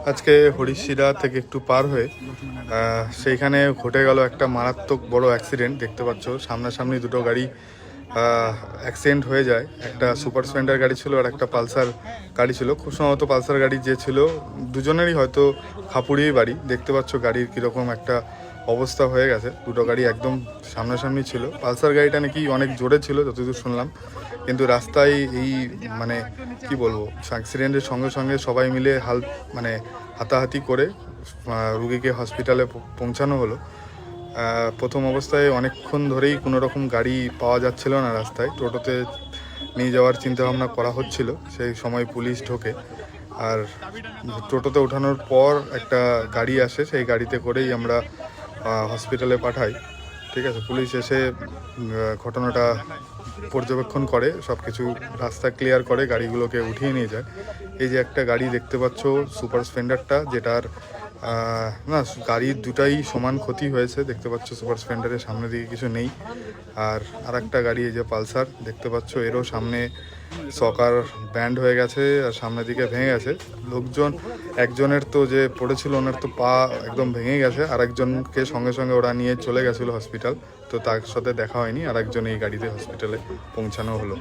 আজকে হরিশিরা থেকে একটু পার হয়ে সেইখানে ঘটে গেল একটা মারাত্মক বড় অ্যাক্সিডেন্ট। দেখতে পাচ্ছ সামনাসামনি দুটো গাড়ি অ্যাক্সিডেন্ট হয়ে যায়। একটা সুপার স্প্লেন্ডার গাড়ি ছিল আর একটা পালসার গাড়ি ছিল। খুব সম্ভবত পালসার গাড়ি যে ছিল দুজনেরই হয়তো খাপুরিয়েই বাড়ি। দেখতে পাচ্ছ গাড়ির কীরকম একটা অবস্থা হয়ে গেছে। দুটো গাড়ি একদম সামনাসামনি ছিল। পালসার গাড়িটা নাকি অনেক জোরে ছিল যতদূর শুনলাম, কিন্তু রাস্তায় এই মানে কি বলবো, অ্যাক্সিডেন্টের সঙ্গে সঙ্গে সবাই মিলে হাতাহাতি করে রুগীকে হসপিটালে পৌঁছানো হলো। প্রথম অবস্থায় অনেকক্ষণ ধরেই কোনো রকম গাড়ি পাওয়া যাচ্ছিল না রাস্তায়। টোটোতে নিয়ে যাওয়ার চিন্তাভাবনা করা হচ্ছিল, সেই সময় পুলিশ ঢোকে। আর টোটোতে ওঠানোর পর একটা গাড়ি আসে, সেই গাড়িতে করেই আমরা হসপিটালে পাঠাই। ঠিক আছে, পুলিশ এসে ঘটনাটা পর্যবেক্ষণ করে, সব কিছু রাস্তা ক্লিয়ার করে, গাড়িগুলোকে উঠিয়ে নিয়ে যায়। এই যে একটা গাড়ি দেখতে পাচ্ছ সুপার স্প্লেন্ডারটা, যেটার না গাড়ির দুটাই সমান ক্ষতি হয়েছে। দেখতে পাচ্ছ সুপার স্প্লেন্ডারের সামনের দিকে কিছু নেই। আর একটা গাড়ি এই যে পালসার দেখতে পাচ্ছ, এরও সামনে সকার ব্যান্ড হয়ে গেছে আর সামনের দিকে ভেঙে গেছে। লোকজন একজনের তো যে পড়েছিল ওনার তো পা একদম ভেঙে গেছে, আর একজনকে সঙ্গে সঙ্গে ওরা নিয়ে চলে গেছিলো হসপিটাল, তো তার সাথে দেখা হয়নি। আর একজন এই গাড়িতে হসপিটালে পৌঁছানো হলো।